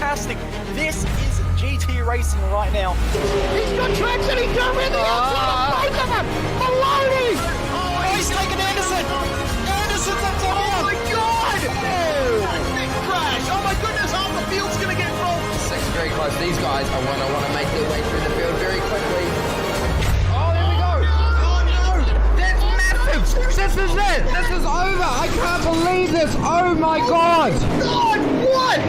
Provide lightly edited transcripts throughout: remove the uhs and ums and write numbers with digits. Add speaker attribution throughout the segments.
Speaker 1: fantastic. This is GT racing right now.
Speaker 2: He's got traction, he's got rid of the outside of both of them! Maloney!
Speaker 1: Oh, he's taking Anderson! Anderson's up top!
Speaker 2: Oh my god! Oh! Big crash! Oh my goodness, half the field's gonna get rolled!
Speaker 3: Second very close. These guys are want to make their way through the field very quickly.
Speaker 2: Oh, there we go!
Speaker 3: Oh no! That's massive! This is it! This is over! I can't believe this! Oh my god!
Speaker 2: God, what?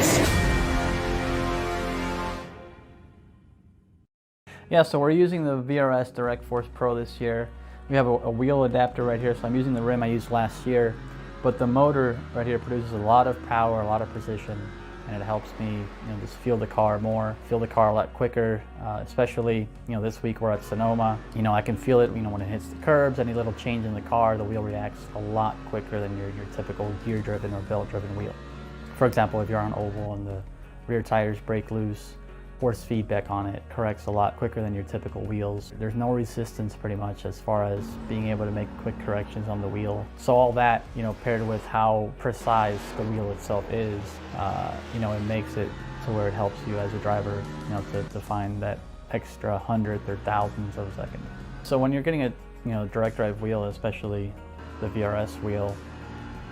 Speaker 4: Yeah, so we're using the VRS Direct Force Pro this year. We have a wheel adapter right here, so I'm using the rim I used last year. But the motor right here produces a lot of power, a lot of precision, and it helps me, just feel the car more, feel the car a lot quicker. Especially, this week we're at Sonoma. I can feel it, when it hits the curbs. Any little change in the car, the wheel reacts a lot quicker than your typical gear-driven or belt-driven wheel. For example, if you're on oval and the rear tires break loose, force feedback on it corrects a lot quicker than your typical wheels. There's no resistance pretty much as far as being able to make quick corrections on the wheel. So all that, paired with how precise the wheel itself is, it makes it to where it helps you as a driver, to find that extra hundredth or thousandths of a second. So when you're getting a direct drive wheel, especially the VRS wheel,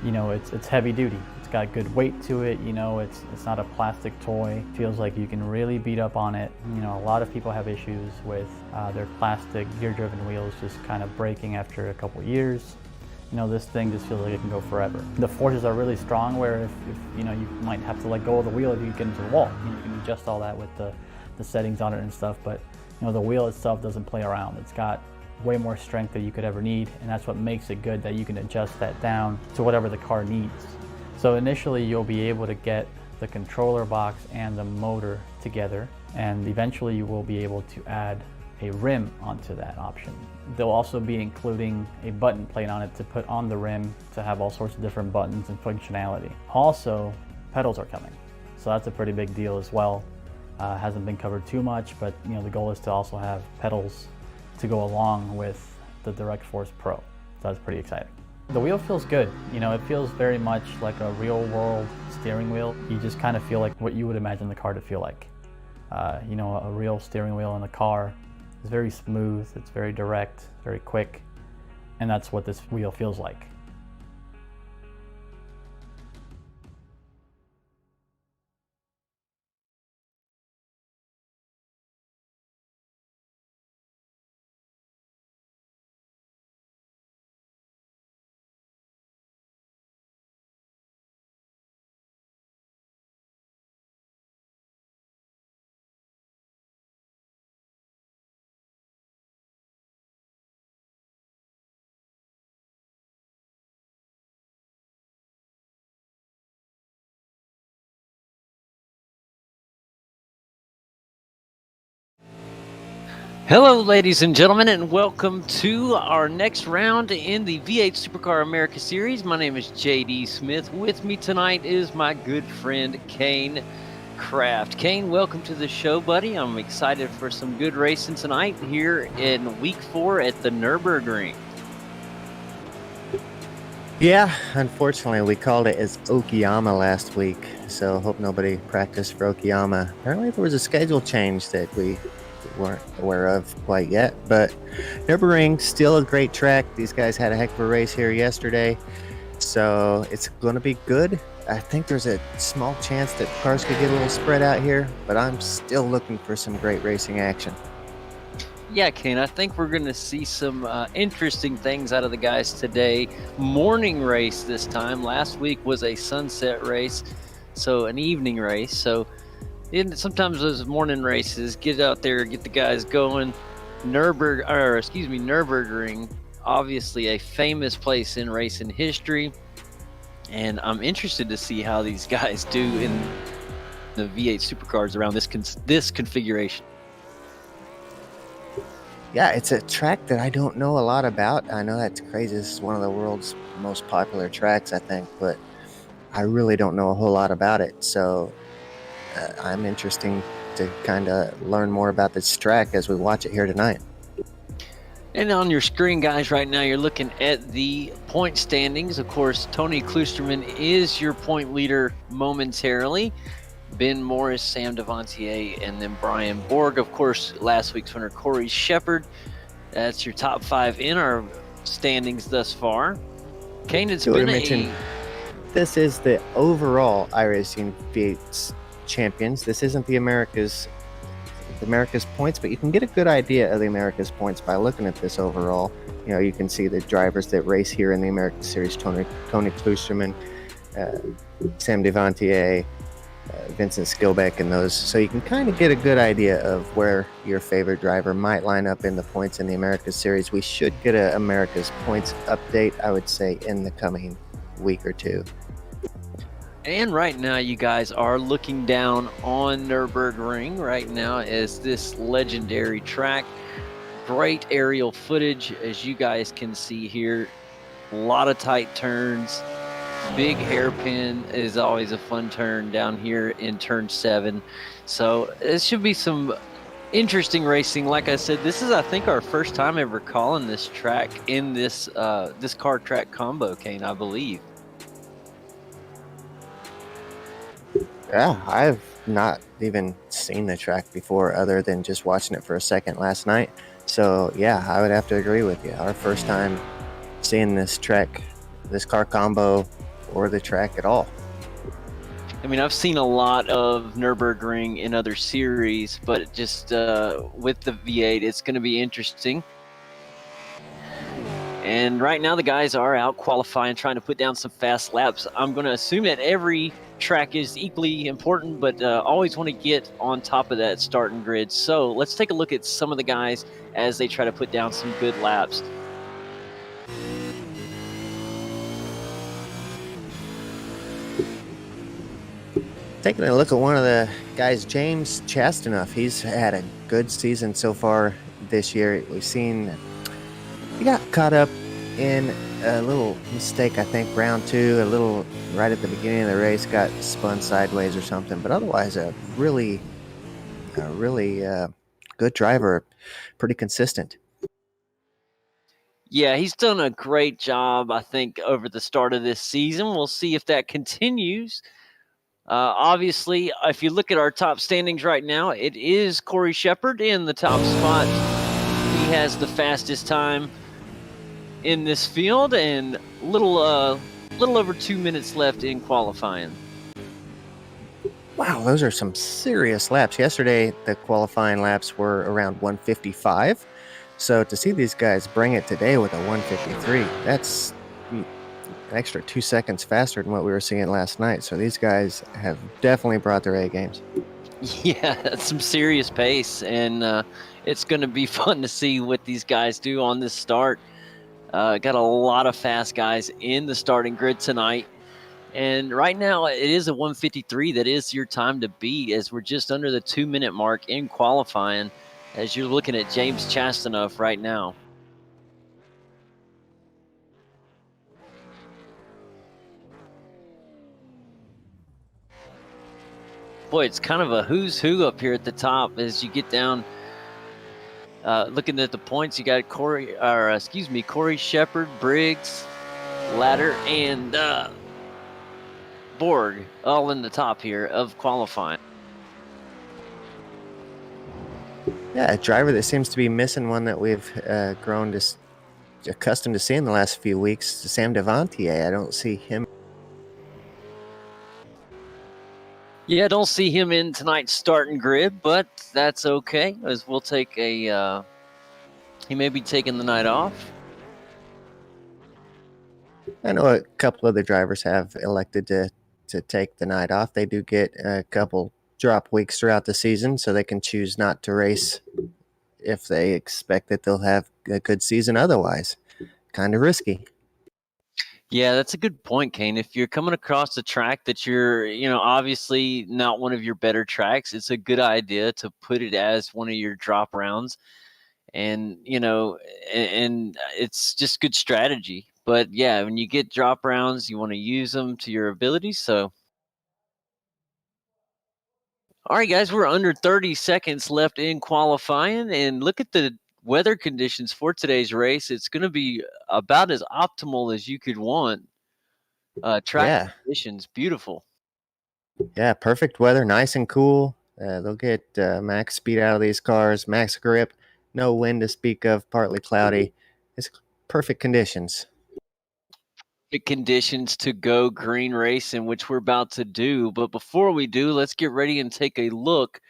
Speaker 4: it's heavy duty. It's got good weight to it, it's not a plastic toy. It feels like you can really beat up on it. A lot of people have issues with their plastic gear-driven wheels just kind of breaking after a couple years. This thing just feels like it can go forever. The forces are really strong where if you might have to let go of the wheel if you get into the wall. You can adjust all that with the settings on it and stuff, but the wheel itself doesn't play around. It's got way more strength than you could ever need, and that's what makes it good, that you can adjust that down to whatever the car needs. So initially you'll be able to get the controller box and the motor together, and eventually you will be able to add a rim onto that option. They'll also be including a button plate on it to put on the rim to have all sorts of different buttons and functionality. Also, pedals are coming, so that's a pretty big deal as well. Hasn't been covered too much, but the goal is to also have pedals to go along with the Direct Force Pro. So that's pretty exciting. The wheel feels good. It feels very much like a real world steering wheel. You just kind of feel like what you would imagine the car to feel like. A real steering wheel in a car is very smooth, it's very direct, very quick, and that's what this wheel feels like.
Speaker 5: Hello, ladies and gentlemen, and welcome to our next round in the V8 Supercar America Series. My name is JD Smith. With me tonight is my good friend, Kane Kraft. Kane, welcome to the show, buddy. I'm excited for some good racing tonight here in week 4 at the Nurburgring.
Speaker 6: Yeah, unfortunately, we called it as Okayama last week, so hope nobody practiced for Okayama. Apparently, there was a schedule change that we weren't aware of quite yet, but Nurburgring, still a great track. These guys had a heck of a race here yesterday, so it's going to be good. I think there's a small chance that cars could get a little spread out here, but I'm still looking for some great racing action.
Speaker 5: Yeah, Kane, I think we're going to see some interesting things out of the guys today. Morning race this time. Last week was a sunset race, so an evening race. So sometimes those morning races, get out there, get the guys going. Nurburgring, obviously a famous place in racing history, and I'm interested to see how these guys do in the V8 supercars around this configuration.
Speaker 6: Yeah, it's a track that I don't know a lot about. I know that's crazy. This is one of the world's most popular tracks, I think, but I really don't know a whole lot about it. So I'm interested to kind of learn more about this track as we watch it here tonight.
Speaker 5: And on your screen, guys, right now you're looking at the point standings. Of course, Tony Klusterman is your point leader momentarily. Ben Morris, Sam Devontier, and then Brian Borg. Of course, last week's winner, Corey Shepard. That's your top 5 in our standings thus far. Kane, it's
Speaker 6: You
Speaker 5: been
Speaker 6: mentioned this is the overall iRacing V8 champions. This isn't the America's points, but you can get a good idea of the America's points by looking at this overall. You know, you can see the drivers that race here in the American Series: Tony Klusterman, Sam Devontier, Vincent Skilbeck, and those. So you can kind of get a good idea of where your favorite driver might line up in the points in the America's Series. We should get a America's points update, I would say, in the coming week or two.
Speaker 5: And right now, you guys are looking down on Nurburgring right now as this legendary track. Great aerial footage, as you guys can see here. A lot of tight turns. Big hairpin is always a fun turn down here in turn 7. So it should be some interesting racing. Like I said, this is, I think, our first time ever calling this track in this this car track combo, Kane, I believe.
Speaker 6: Yeah, I've not even seen the track before other than just watching it for a second last night. So yeah, I would have to agree with you. Our first time seeing this track, this car combo, or the track at all.
Speaker 5: I mean, I've seen a lot of Nurburgring in other series, but just with the V8, it's going to be interesting. And right now, the guys are out qualifying, trying to put down some fast laps. I'm going to assume that every track is equally important, but always want to get on top of that starting grid. So let's take a look at some of the guys as they try to put down some good laps.
Speaker 6: Taking a look at one of the guys, James Chastanoff. He's had a good season so far this year. We've seen he got caught up in a little mistake, I think, round 2, a little right at the beginning of the race, got spun sideways or something. But otherwise, a really good driver, pretty consistent.
Speaker 5: Yeah, he's done a great job, I think, over the start of this season. We'll see if that continues. Obviously, if you look at our top standings right now, it is Corey Shepard in the top spot. He has the fastest time in this field, and little over 2 minutes left in qualifying.
Speaker 6: Wow, those are some serious laps. Yesterday, the qualifying laps were around 155. So to see these guys bring it today with a 153, that's an extra 2 seconds faster than what we were seeing last night. So these guys have definitely brought their A games.
Speaker 5: Yeah, that's some serious pace, and it's going to be fun to see what these guys do on this start. Got a lot of fast guys in the starting grid tonight. And right now, it is a 153. That is your time to beat, as we're just under the 2-minute mark in qualifying, as you're looking at James Chastanoff right now. Boy, it's kind of a who's who up here at the top as you get down. Looking at the points, you got Corey Shepard, Briggs, Ladder, and Borg all in the top here of qualifying.
Speaker 6: Yeah, a driver that seems to be missing, one that we've grown accustomed to seeing the last few weeks, Sam Devontier. I don't see him.
Speaker 5: Yeah, don't see him in tonight's starting grid, but that's okay, as we'll take a he may be taking the night off.
Speaker 6: I know a couple of the drivers have elected to take the night off. They do get a couple drop weeks throughout the season, so they can choose not to race if they expect that they'll have a good season otherwise. Kind of risky.
Speaker 5: Yeah, that's a good point, Kane. If you're coming across a track that you're, obviously not one of your better tracks, it's a good idea to put it as one of your drop rounds. And, and it's just good strategy. But yeah, when you get drop rounds, you want to use them to your ability. So, all right, guys, we're under 30 seconds left in qualifying, and look at the weather conditions for today's race. It's going to be about as optimal as you could want. Track conditions, beautiful.
Speaker 6: Yeah, perfect weather, nice and cool. They'll get max speed out of these cars, max grip, no wind to speak of, partly cloudy. It's perfect conditions.
Speaker 5: Good conditions to go green racing, which we're about to do. But before we do, let's get ready and take a look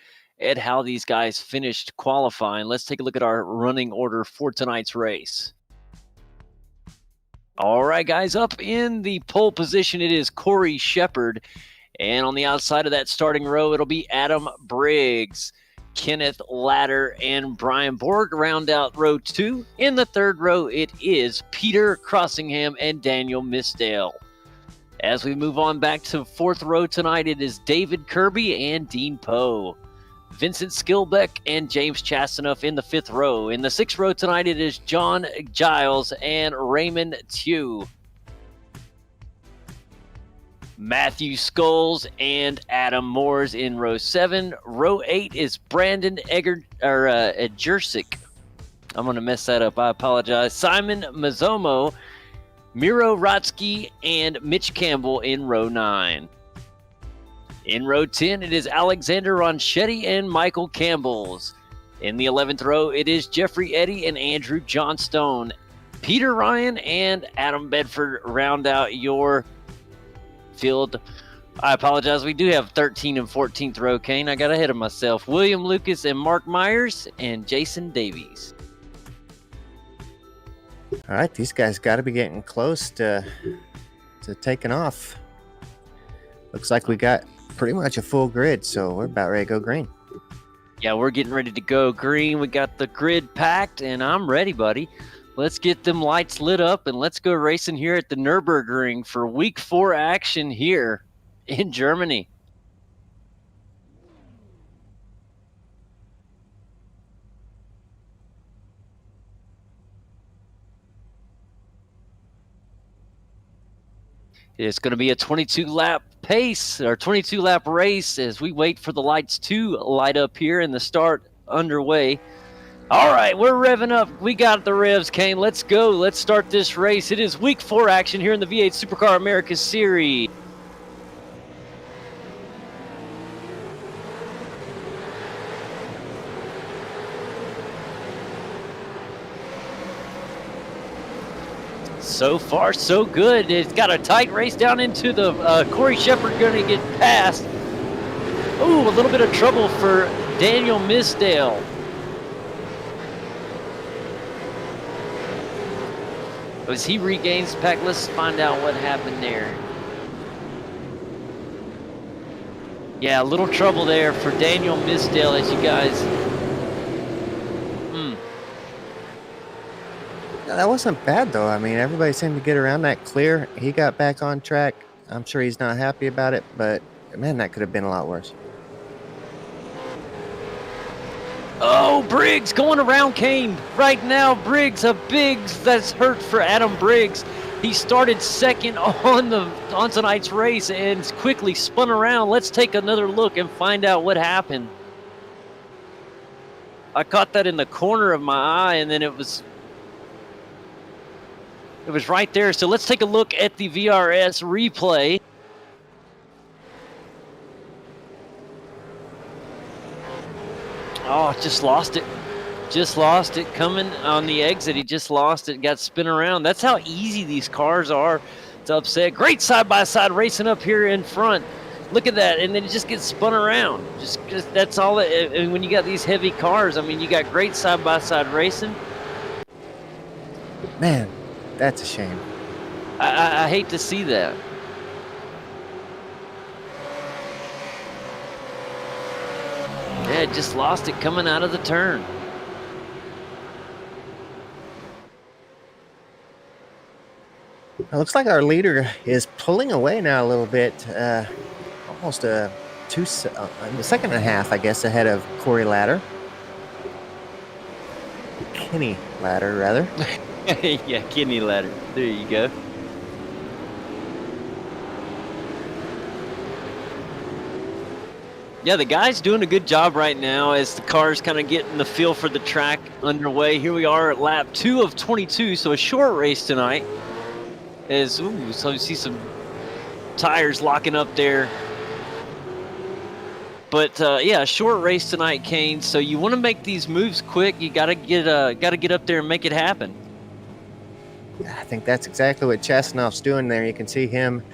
Speaker 5: at how these guys finished qualifying. Let's take a look at our running order for tonight's race. All right, guys, up in the pole position, it is Corey Shepard. And on the outside of that starting row, it'll be Adam Briggs, Kenneth Latter, and Brian Borg round out row 2. In the third row, it is Peter Crossingham and Daniel Misdale. As we move on back to fourth row tonight, it is David Kirby and Dean Poe, Vincent Skilbeck and James Chastanoff in the fifth row. In the sixth row tonight, it is John Giles and Raymond Tew, Matthew Scholes and Adam Moores in row 7. Row 8 is Brandon Egersick. I'm going to mess that up. I apologize. Simon Mazzomo, Miro Rotsky, and Mitch Campbell in row 9. In row 10, it is Alexander Ronchetti and Michael Campbell's. In the 11th row, it is Jeffrey Eddy and Andrew Johnstone. Peter Ryan and Adam Bedford round out your field. I apologize. We do have 13th and 14th row, Kane. I got ahead of myself. William Lucas and Mark Myers and Jason Davies.
Speaker 6: All right, these guys got to be getting close to taking off. Looks like we got pretty much a full grid, so we're about ready to go green.
Speaker 5: Yeah, we're getting ready to go green. We got the grid packed, and I'm ready, buddy. Let's get them lights lit up, and let's go racing here at the Nurburgring for week 4 action here in Germany. It's going to be a 22-lap pace, or 22-lap race, as we wait for the lights to light up here and the start underway. All right, we're revving up. We got the revs, Kane. Let's go. Let's start this race. It is week 4 action here in the V8 Supercar America Series. So far, so good. It's got a tight race down into the Corey Shepard going to get past. Ooh, a little bit of trouble for Daniel Misdale. As he regains pack, let's find out what happened there. Yeah, a little trouble there for Daniel Misdale, as you guys.
Speaker 6: That wasn't bad, though. I mean, everybody seemed to get around that clear. He got back on track. I'm sure he's not happy about it, but, man, that could have been a lot worse.
Speaker 5: Oh, Briggs going around Kane right now. Briggs, that's hurt for Adam Briggs. He started second on tonight's race and quickly spun around. Let's take another look and find out what happened. I caught that in the corner of my eye, and then it was right there. So let's take a look at the VRS replay. Oh, just lost it. Just lost it. Coming on the exit, he just lost it. Got spin around. That's how easy these cars are to upset. Great side-by-side racing up here in front. Look at that. And then it just gets spun around. Just that's all. And when you got these heavy cars, I mean, you got great side-by-side racing.
Speaker 6: Man, that's a shame.
Speaker 5: I hate to see that. Yeah, just lost it coming out of the turn.
Speaker 6: It looks like our leader is pulling away now a little bit. Almost in the second and a half, I guess, ahead of Corey Latter. Kenny Latter, rather.
Speaker 5: Yeah, Kenny Latter. There you go. Yeah, the guy's doing a good job right now as the car's kind of getting the feel for the track underway. Here we are at lap 2 of 22, so a short race tonight. So you see some tires locking up there But yeah, short race tonight, Kane. So you want to make these moves quick. You gotta get up there and make it happen.
Speaker 6: I think that's exactly what Chastanoff's doing there. You can see him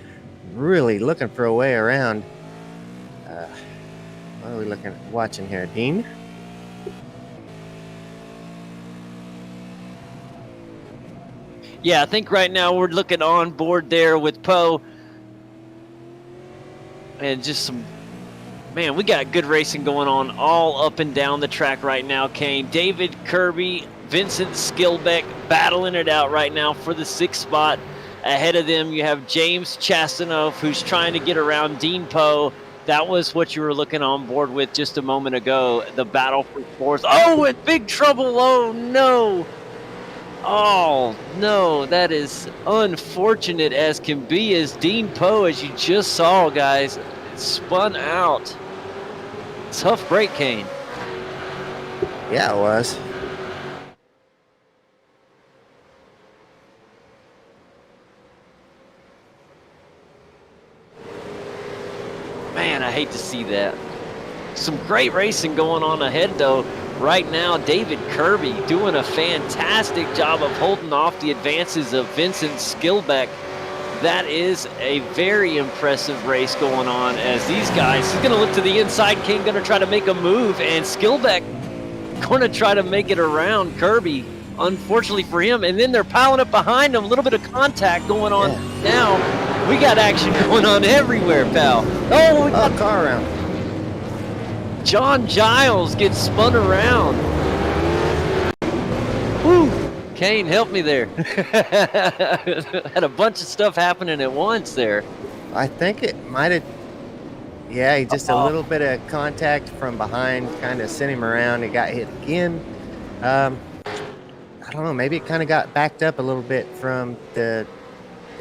Speaker 6: really looking for a way around. What are we watching here, Dean?
Speaker 5: Yeah, I think right now we're looking on board there with Poe. And just some, man, we got good racing going on all up and down the track right now, Kane. David Kirby, Vincent Skilbeck battling it out right now for the 6th spot. Ahead of them, you have James Chastanoff, who's trying to get around Dean Poe. That was what you were looking on board with just a moment ago, the battle for 4th. Oh, in big trouble. Oh, no. Oh, no, that is unfortunate as can be, as Dean Poe, as you just saw, guys, spun out. Tough break, Kane.
Speaker 6: Yeah, it was.
Speaker 5: Man, I hate to see that. Some great racing going on ahead, though. Right now, David Kirby doing a fantastic job of holding off the advances of Vincent Skilbeck. That is a very impressive race going on as these guys, he's going to look to the inside, King going to try to make a move, and Skilbeck going to try to make it around Kirby, unfortunately for him. And then they're piling up behind him, a little bit of contact going on now. We got action going on everywhere, pal. Oh, we got
Speaker 6: car around.
Speaker 5: John Giles gets spun around. Woo! Kane, help me there. Had a bunch of stuff happening at once there.
Speaker 6: I think it might have. Yeah, just a little bit of contact from behind kind of sent him around. He got hit again. I don't know. Maybe it kind of got backed up a little bit from the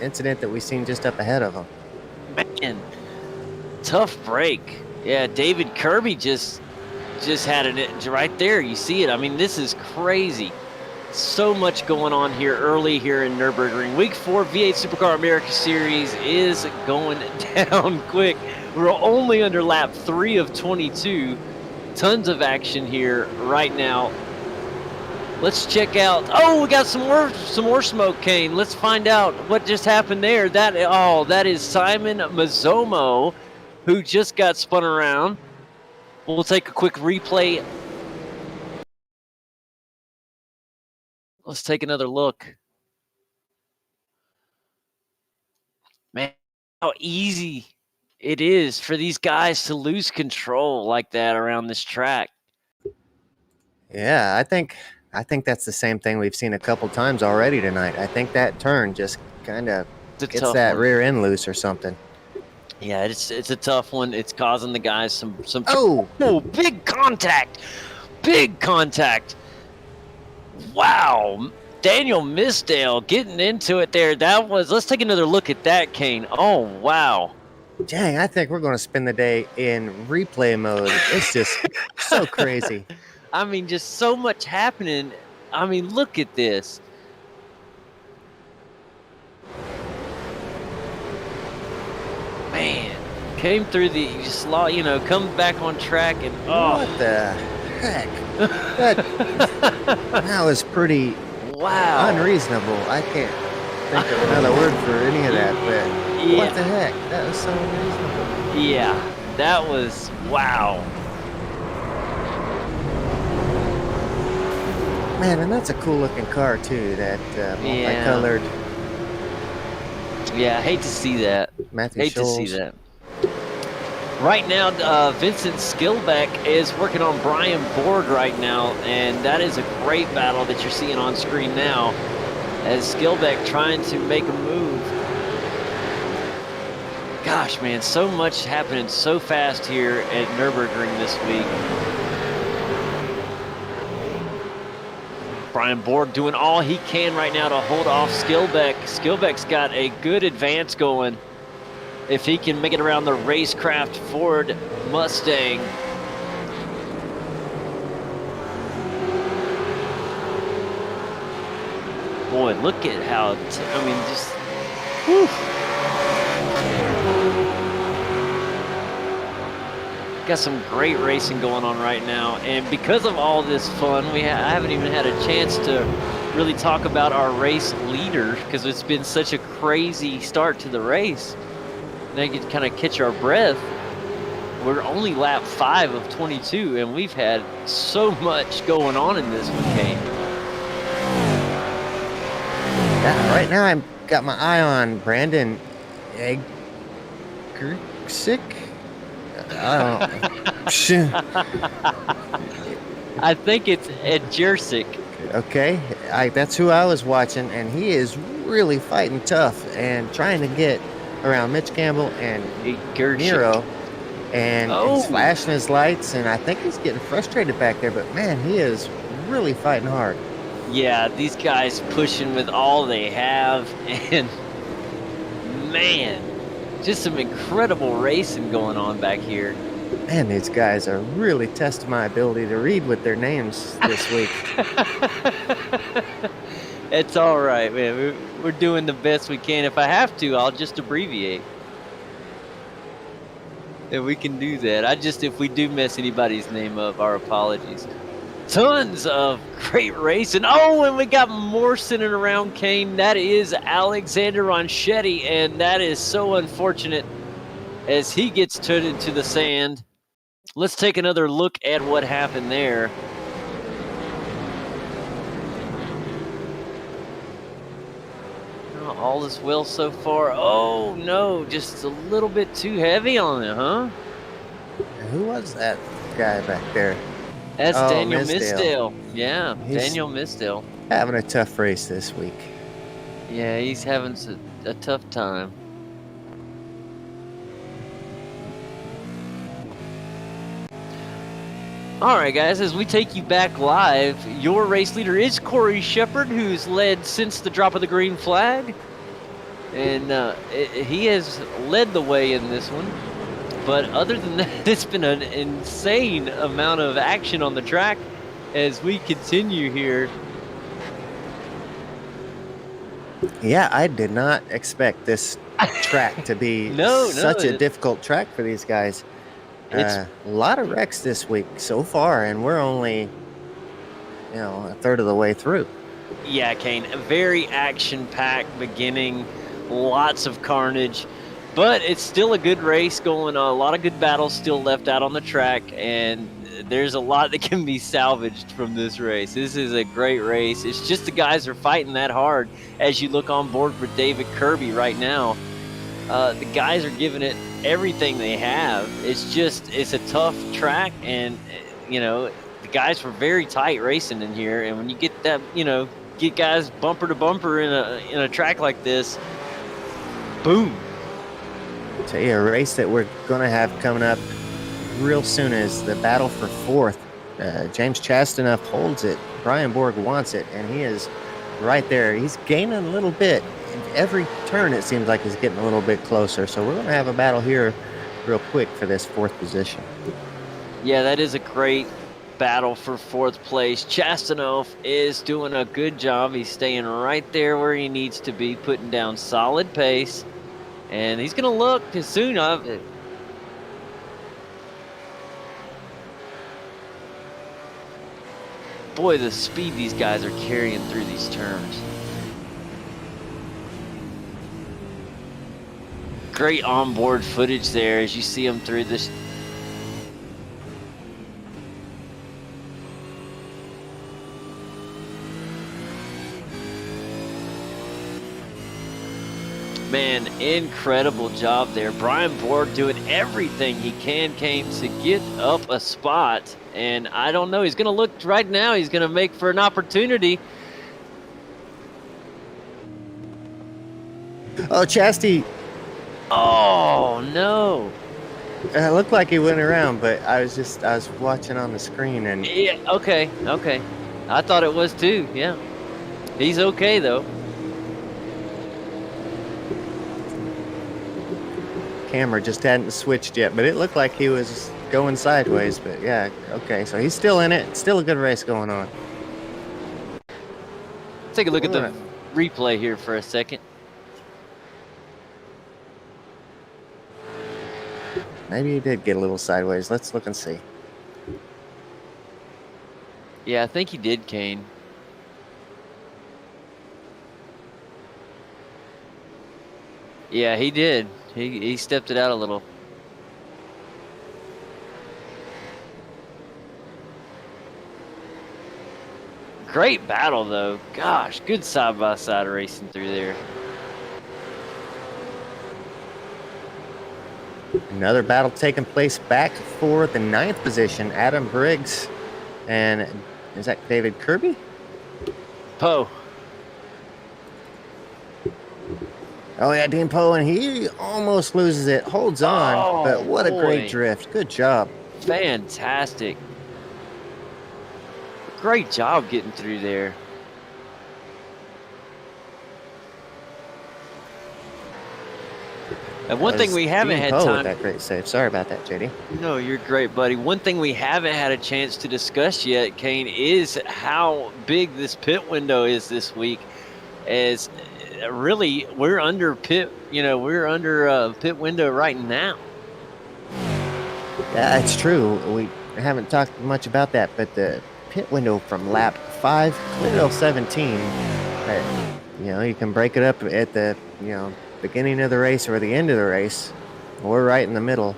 Speaker 6: incident that we seen just up ahead of him.
Speaker 5: Man, tough break. Yeah, David Kirby just had it right there. You see it. I mean, this is crazy. So much going on here early here in Nurburgring. Week 4 V8 Supercar America Series is going down quick. We're only under lap 3 of 22. Tons of action here right now. Let's check out. Oh, we got some more smoke, Kane. Let's find out what just happened there. That is Simon Mazzomo, who just got spun around. We'll take a quick replay. Let's take another look. Man, how easy it is for these guys to lose control like that around this track.
Speaker 6: Yeah, I think that's the same thing we've seen a couple times already tonight. I think that turn just kind of gets that rear end loose or something.
Speaker 5: Yeah, it's a tough one. It's causing the guys some
Speaker 6: Oh,
Speaker 5: big contact. Big contact. Wow. Daniel Misdale getting into it there. Let's take another look at that, Kane. Oh, wow.
Speaker 6: dang, I think we're going to spend the day in replay mode. It's just so crazy.
Speaker 5: I mean, just so much happening. I mean, look at this. Man, came through the come back on track and
Speaker 6: What the heck? That was pretty unreasonable. I can't think of another word for any of that, but what the heck? That was so unreasonable.
Speaker 5: Yeah, that was wow.
Speaker 6: Man, and that's a cool looking car too, that multicolored.
Speaker 5: Yeah, I hate to see that.
Speaker 6: Matthew
Speaker 5: Hate
Speaker 6: Scholes.
Speaker 5: to see that. Right now, Vincent Skilbeck is working on Brian Borg right now, and that is a great battle that you're seeing on screen now, as Skilbeck trying to make a move. Gosh, man, so much happening so fast here at Nurburgring this week. Brian Borg doing all he can right now to hold off Skilbeck. Skilbeck's got a good advance going. If he can make it around the Racecraft Ford Mustang. Boy, look at how, I mean, just, whew. Got some great racing going on right now, and because of all this fun, I haven't even had a chance to really talk about our race leader because it's been such a crazy start to the race. Now you can kind of catch our breath. We're only lap 5 of 22, and we've had so much going on in this one, Kane.
Speaker 6: Yeah, right now I've got my eye on Brandon Eggersick.
Speaker 5: I think it's Ed Jersick.
Speaker 6: Okay, that's who I was watching, and he is really fighting tough and trying to get around Mitch Campbell and Nero, and he's flashing his lights, and I think he's getting frustrated back there, but man, he is really fighting hard.
Speaker 5: Yeah, these guys pushing with all they have, and man, just some incredible racing going on back here.
Speaker 6: Man, these guys are really testing my ability to read with their names this week.
Speaker 5: It's all right, man. We're doing the best we can. If I have to, I'll just abbreviate. And we can do that. If we do mess anybody's name up, our apologies. Tons of great racing. Oh, and we got more sitting around, Kane. That is Alexander Ronchetti, and that is so unfortunate as he gets turned into the sand. Let's take another look at what happened there. All is well so far. Oh, no, just a little bit too heavy on it, huh?
Speaker 6: Who was that guy back there?
Speaker 5: That's Daniel Misdale. Yeah,
Speaker 6: He's
Speaker 5: Daniel Misdale.
Speaker 6: having a tough race this week.
Speaker 5: Yeah, he's having a tough time. All right, guys, as we take you back live, your race leader is Corey Shepard, who's led since the drop of the green flag. And he has led the way in this one. But other than that, it's been an insane amount of action on the track as we continue here.
Speaker 6: Yeah, I did not expect this track to be such a difficult track for these guys. A lot of wrecks this week so far, and we're only, a third of the way through.
Speaker 5: Yeah, Kane, a very action-packed beginning, lots of carnage, but it's still a good race going on. A lot of good battles still left out on the track, and there's a lot that can be salvaged from this race. This is a great race. It's just the guys are fighting that hard. As you look on board for David Kirby right now, the guys are giving it everything they have. It's a tough track, and the guys were very tight racing in here. And when you get that, get guys bumper to bumper in a track like this, boom.
Speaker 6: I'll tell you, a race that we're going to have coming up real soon is the battle for fourth. James Chastanuff holds it. Brian Borg wants it, and he is right there. He's gaining a little bit. Every turn, it seems like he's getting a little bit closer. So we're going to have a battle here real quick for this fourth position.
Speaker 5: Yeah, that is a great battle for fourth place. Chastanuff is doing a good job. He's staying right there where he needs to be, putting down solid pace. And he's going to look soon. Boy, the speed these guys are carrying through these turns. Great onboard footage there as you see them through this. Man, incredible job there. Brian Borg doing everything he can to get up a spot. And I don't know, he's going to look right now. He's going to make for an opportunity.
Speaker 6: Oh, Chasty.
Speaker 5: Oh, no.
Speaker 6: It looked like he went around, but I was watching on the screen and...
Speaker 5: Yeah, okay. I thought it was too, yeah. He's okay, though.
Speaker 6: Camera just hadn't switched yet, but it looked like he was going sideways, but yeah, okay. So he's still in it. Still a good race going on.
Speaker 5: Take a look at the replay here for a second.
Speaker 6: Maybe he did get a little sideways. Let's look and see.
Speaker 5: Yeah, I think he did, Kane. Yeah, he did. He stepped it out a little. Great battle, though. Gosh, good side-by-side racing through there.
Speaker 6: Another battle taking place back for the 9th position. Adam Briggs and is that David Kirby?
Speaker 5: Poe.
Speaker 6: Oh yeah, Dean Poe, and he almost loses it. Holds on, but what a great drift. Good job.
Speaker 5: Fantastic. Great job getting through there. And one thing we haven't had time.
Speaker 6: That great save. Sorry about that, JD.
Speaker 5: No, you're great, buddy. One thing we haven't had a chance to discuss yet, Kane, is how big this pit window is this week. As really, we're under pit. We're under pit window right now.
Speaker 6: Yeah, it's true. We haven't talked much about that, but the pit window from lap 5 clear till 17. You can break it up at the beginning of the race or the end of the race. We're right in the middle.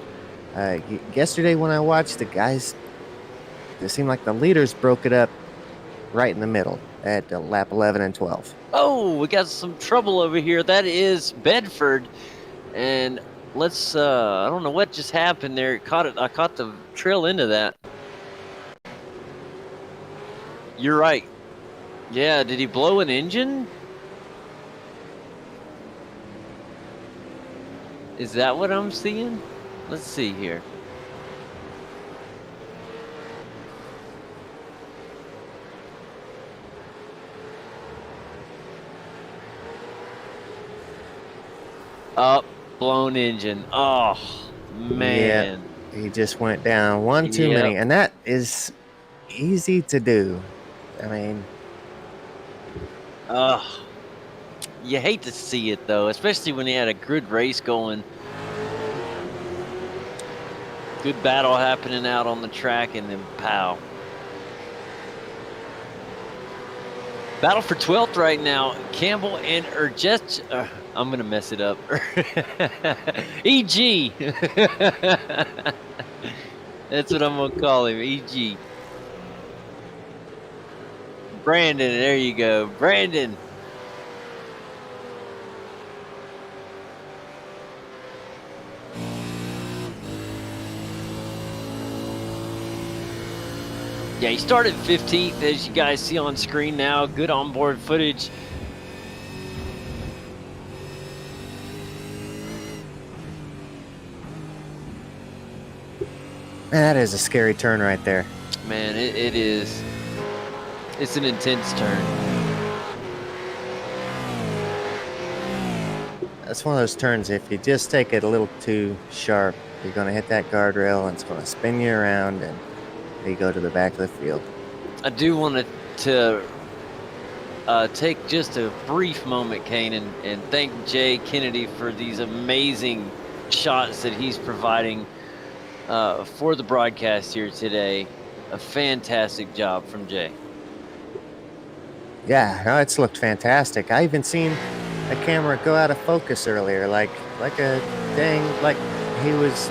Speaker 6: Yesterday when I watched the guys, it seemed like the leaders broke it up right in the middle at lap 11 and 12.
Speaker 5: Oh, we got some trouble over here. That is Bedford, and let's. I don't know what just happened there. I caught the trail end of that. You're right. Yeah, did he blow an engine? Is that what I'm seeing? Let's see here. Up, blown engine. Oh, man.
Speaker 6: Yeah, he just went down one too many, and that is easy to do. I mean,
Speaker 5: you hate to see it, though, especially when he had a good race going. Good battle happening out on the track, and then pow. Battle for 12th right now. Campbell and Urjet. I'm going to mess it up. EG. That's what I'm going to call him, EG. Brandon, there you go. Brandon. Yeah, he started 15th, as you guys see on screen now. Good onboard footage.
Speaker 6: Man, that is a scary turn right there.
Speaker 5: Man, it is. It's an intense turn.
Speaker 6: That's one of those turns, if you just take it a little too sharp, you're going to hit that guardrail and it's going to spin you around and you go to the back of the field.
Speaker 5: I do want to take just a brief moment, Kane, and thank Jay Kennedy for these amazing shots that he's providing for the broadcast here today. A fantastic job from Jay.
Speaker 6: Yeah, no, it's looked fantastic. I even seen a camera go out of focus earlier, like he was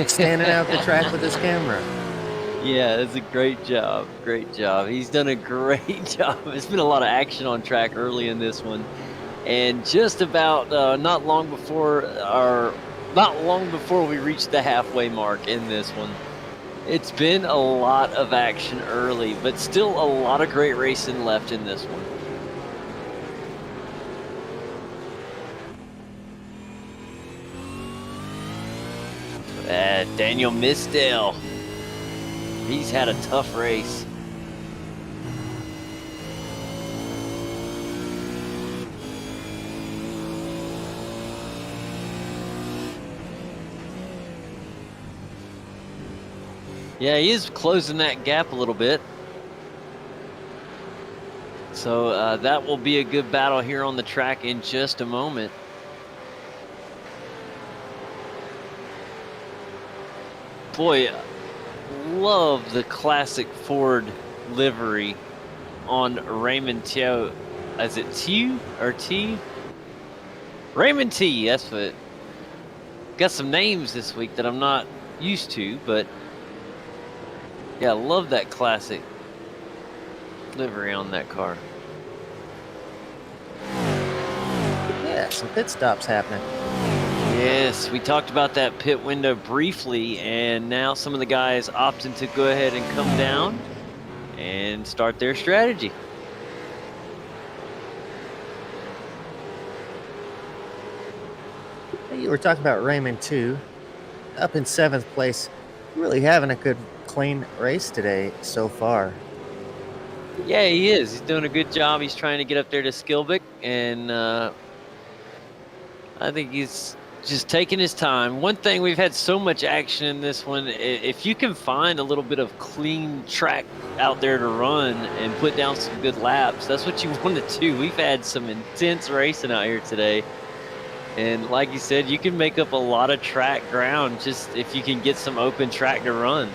Speaker 6: standing out the track with his camera.
Speaker 5: Yeah, that's a great job. Great job. He's done a great job. It's been a lot of action on track early in this one. And just about not long before we reached the halfway mark in this one. It's been a lot of action early, but still a lot of great racing left in this one. Daniel Misdale. He's had a tough race. Yeah, he is closing that gap a little bit. So that will be a good battle here on the track in just a moment. boy, love the classic Ford livery on Raymond Teo. Is it T or T? Raymond T, that's what. Got some names this week that I'm not used to, but yeah, I love that classic livery on that car.
Speaker 6: Yeah, some pit stops happening.
Speaker 5: Yes, we talked about that pit window briefly, and now some of the guys opting to go ahead and come down and start their strategy.
Speaker 6: You were talking about Raymond too. Up in 7th place. Really having a good, clean race today so far.
Speaker 5: Yeah, he is. He's doing a good job. He's trying to get up there to Skilbeck, and I think he's just taking his time. One thing, we've had so much action in this one. If you can find a little bit of clean track out there to run and put down some good laps, that's what you want to do. We've had some intense racing out here today. And like you said, you can make up a lot of track ground just if you can get some open track to run.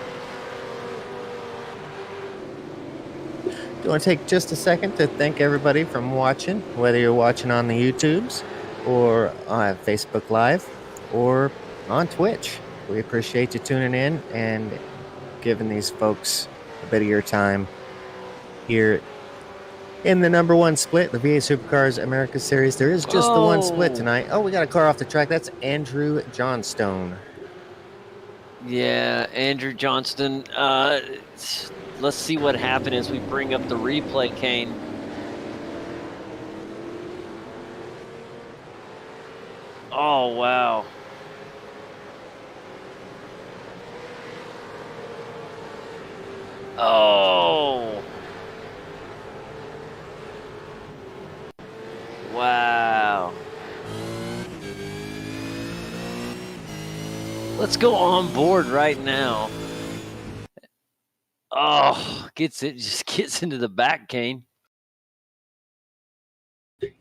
Speaker 6: Do want to take just a second to thank everybody from watching, whether you're watching on the YouTubes or on Facebook Live or on Twitch. We appreciate you tuning in and giving these folks a bit of your time here in the number 1 split, the V8 Supercars America Series. There is just the one split tonight. Oh, we got a car off the track. That's Andrew Johnstone.
Speaker 5: Yeah, Andrew Johnston. Let's see what happened as we bring up the replay, Kane. Oh, wow. Oh. Wow. Let's go on board right now. Oh, just gets into the back, Kane.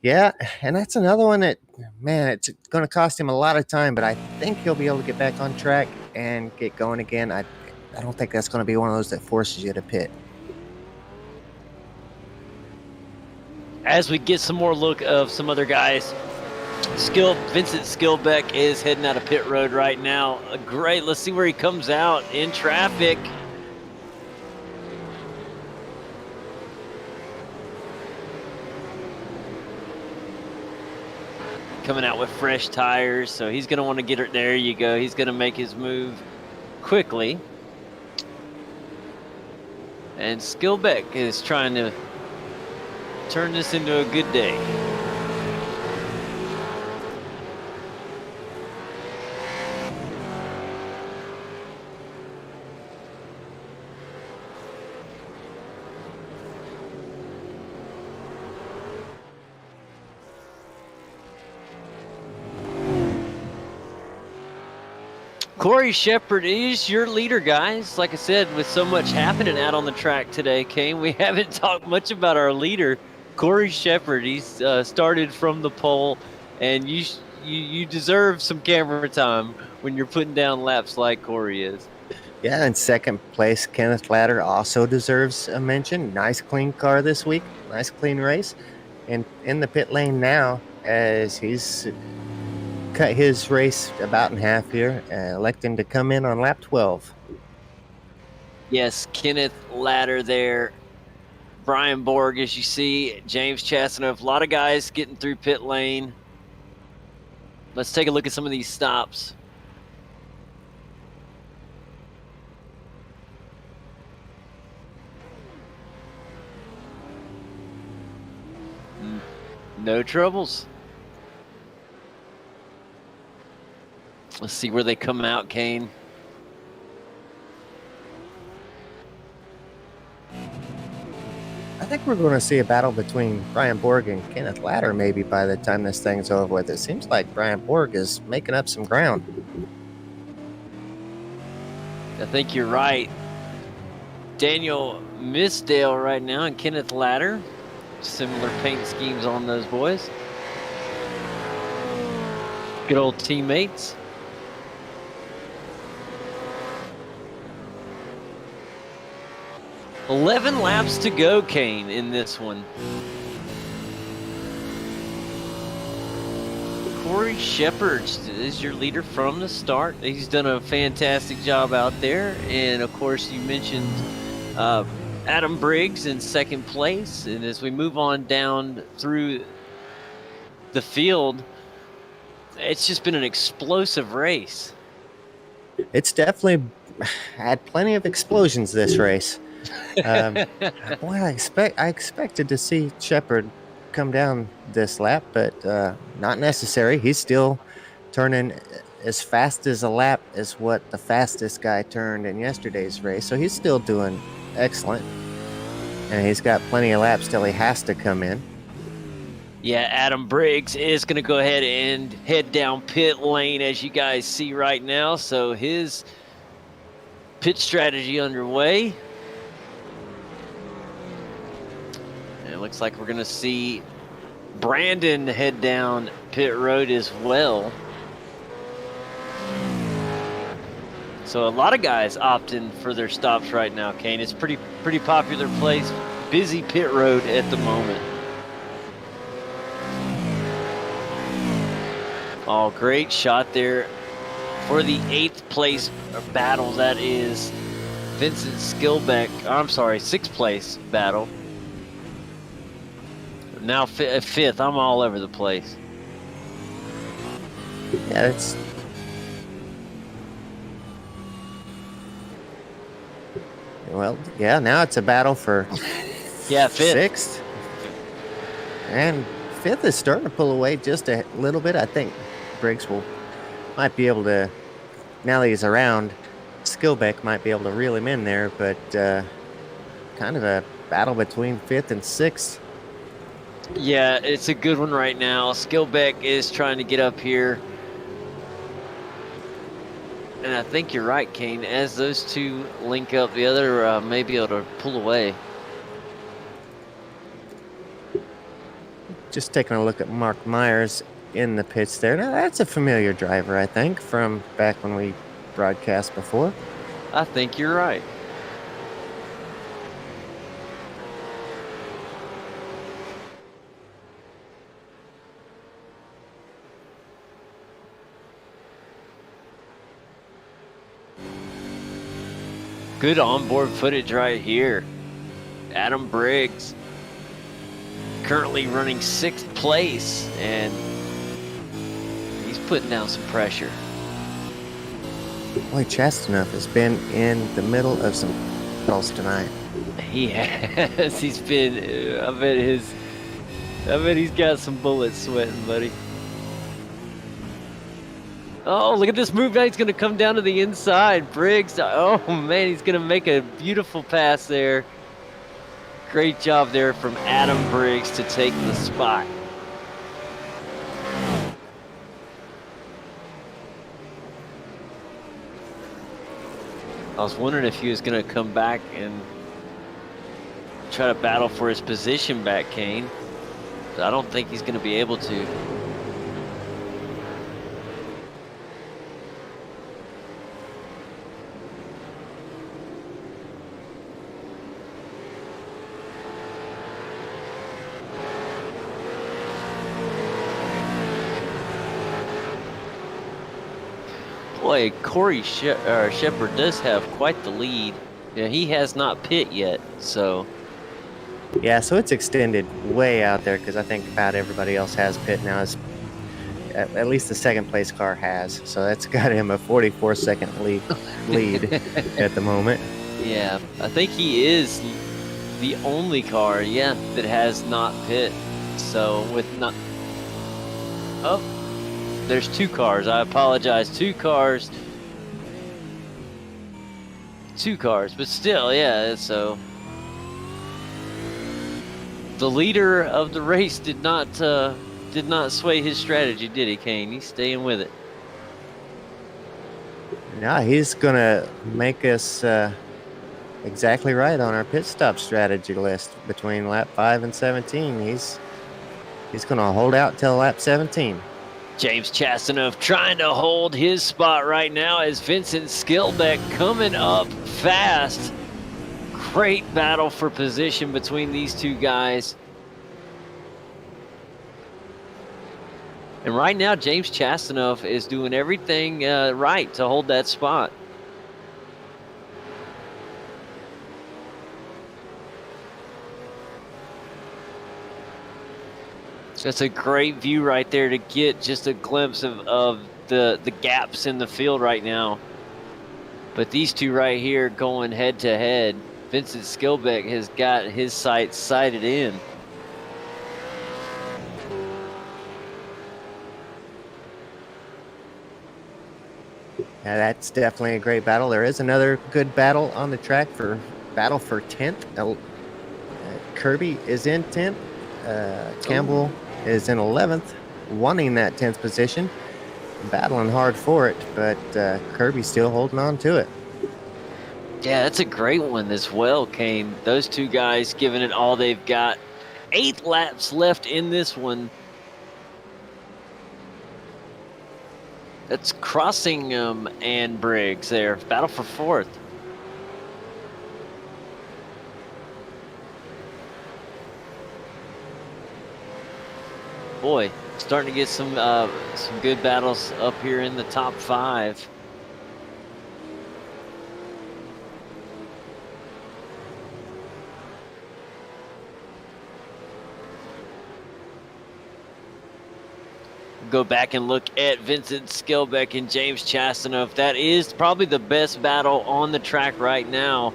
Speaker 6: Yeah, and that's another one that, man, it's going to cost him a lot of time, but I think he'll be able to get back on track and get going again. I don't think that's going to be one of those that forces you to pit.
Speaker 5: As we get some more look of some other guys, Vincent Skilbeck is heading out of pit road right now. Great, let's see where he comes out in traffic. Coming out with fresh tires, so he's going to want to get it. There you go. He's going to make his move quickly. And Skilbeck is trying to turn this into a good day. Corey Shepard is your leader, guys. Like I said, with so much happening out on the track today, Kane, we haven't talked much about our leader, Corey Shepard. He's started from the pole, and you deserve some camera time when you're putting down laps like Corey is.
Speaker 6: Yeah, in 2nd place, Kenneth Latter also deserves a mention. Nice clean car this week. Nice clean race. And in the pit lane now, as he's cut his race about in half here, electing to come in on lap 12.
Speaker 5: Yes, Kenneth Latter there. Brian Borg, as you see, James Chastanoff, a lot of guys getting through pit lane. Let's take a look at some of these stops. No troubles. Let's see where they come out, Kane.
Speaker 6: I think we're going to see a battle between Brian Borg and Kenneth Latter maybe by the time this thing's over with. It seems like Brian Borg is making up some ground.
Speaker 5: I think you're right. Daniel Misdale right now and Kenneth Latter. Similar paint schemes on those boys. Good old teammates. 11 laps to go, Kane, in this one. Corey Shepard is your leader from the start. He's done a fantastic job out there. And, of course, you mentioned Adam Briggs in second place. And as we move on down through the field, it's just been an explosive race.
Speaker 6: It's definitely had plenty of explosions this race. Boy, I expected to see Shepard come down this lap, but not necessary. He's still turning as fast as a lap as what the fastest guy turned in yesterday's race. So he's still doing excellent, and he's got plenty of laps till he has to come in.
Speaker 5: Yeah, Adam Briggs is going to go ahead and head down pit lane, as you guys see right now. So his pit strategy underway. And it looks like we're going to see Brandon head down pit road as well. So a lot of guys opting for their stops right now, Kane. It's pretty popular place, busy pit road at the moment. Oh, great shot there for the 8th place battle. That is Vincent Skillbeck. I'm sorry, 6th place battle. Now 5th. I'm all over the place.
Speaker 6: Yeah, it's well, yeah. Now it's a battle for
Speaker 5: 5th.
Speaker 6: 6th, and 5th is starting to pull away just a little bit. I think Briggs might be able to, now that he's around, Skillbeck might be able to reel him in there, but kind of a battle between 5th and 6th.
Speaker 5: Yeah, it's a good one right now. Skillbeck is trying to get up here. And I think you're right, Kane. As those two link up, the other may be able to pull away.
Speaker 6: Just taking a look at Mark Myers in the pits there. Now, that's a familiar driver, I think, from back when we broadcast before.
Speaker 5: I think you're right. Good onboard footage right here. Adam Briggs currently running 6th place, and he's putting down some pressure.
Speaker 6: Boy, Chastanuff has been in the middle of some battles tonight.
Speaker 5: He has. He's been. I bet he's got some bullets sweating, buddy. Oh, look at this move. Now he's going to come down to the inside. Briggs. Oh, man, he's going to make a beautiful pass there. Great job there from Adam Briggs to take the spot. I was wondering if he was going to come back and try to battle for his position back, Kane. But I don't think he's going to be able to. Boy, Corey Shepard does have quite the lead. Yeah, he has not pit yet, so.
Speaker 6: Yeah, so it's extended way out there because I think about everybody else has pit now. At least the 2nd place car has. So that's got him a 44-second lead at the moment.
Speaker 5: Yeah, I think he is the only car, that has not pit. So with not. Oh. There's 2 cars. I apologize. 2 cars. 2 cars, but still, yeah. So the leader of the race did not sway his strategy, did he, Kane? He's staying with it.
Speaker 6: Yeah, he's gonna make us exactly right on our pit stop strategy list between lap 5 and 17. He's gonna hold out till lap 17.
Speaker 5: James Chastanuff trying to hold his spot right now as Vincent Skillbeck coming up fast. great battle for position between these two guys. And right now, James Chastanoff is doing everything right to hold that spot. That's a great view right there to get just a glimpse of the gaps in the field right now. But these two right here going head to head. Vincent Skilbeck has got his sights sighted in.
Speaker 6: Yeah, that's definitely a great battle. There is another good battle on the track for 10th. Kirby is in 10th. Campbell is in 11th, wanting that 10th position, battling hard for it, but Kirby's still holding on to it.
Speaker 5: Yeah, that's a great one as well, Kane. Those two guys giving it all they've got. 8 laps left in this one. That's Crossingham and Briggs there. Battle for 4th. Boy, starting to get some good battles up here in the top 5. Go back and look at Vincent Skilbeck and James Chastanoff. That is probably the best battle on the track right now,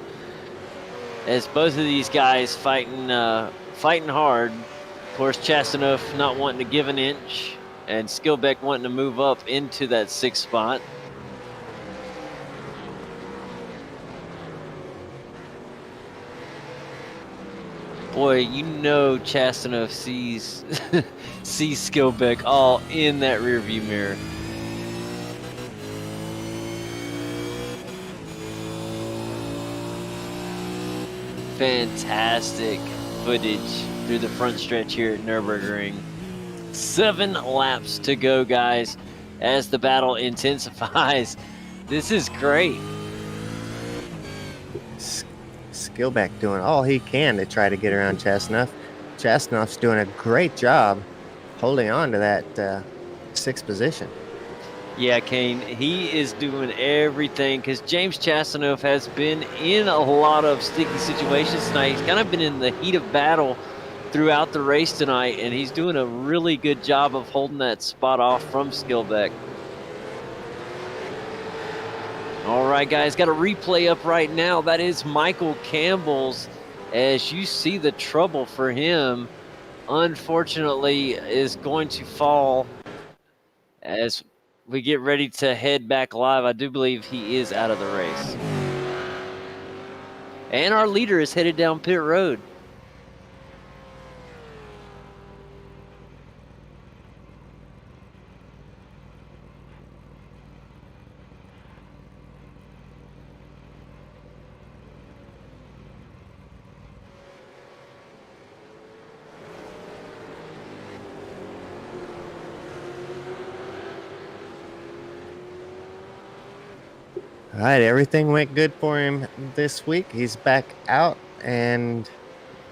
Speaker 5: as both of these guys fighting hard. Of course, Chastanoff not wanting to give an inch, and Skilbeck wanting to move up into that 6th spot. Boy, you know Chastanoff sees sees Skilbeck all in that rearview mirror. Fantastic footage through the front stretch here at Nurburgring. 7 laps to go, guys, as the battle intensifies. This is great.
Speaker 6: Skilbeck doing all he can to try to get around Chastanoff. Chastanoff's doing a great job holding on to that 6th position.
Speaker 5: Yeah, Kane, he is doing everything because James Chastanoff has been in a lot of sticky situations tonight. He's kind of been in the heat of battle throughout the race tonight, and he's doing a really good job of holding that spot off from Skilbeck. All right, guys, got a replay up right now. That is Michael Campbell's. As you see, the trouble for him, unfortunately, is going to fall as we get ready to head back live. I do believe he is out of the race. And our leader is headed down pit road.
Speaker 6: All right, everything went good for him this week. He's back out and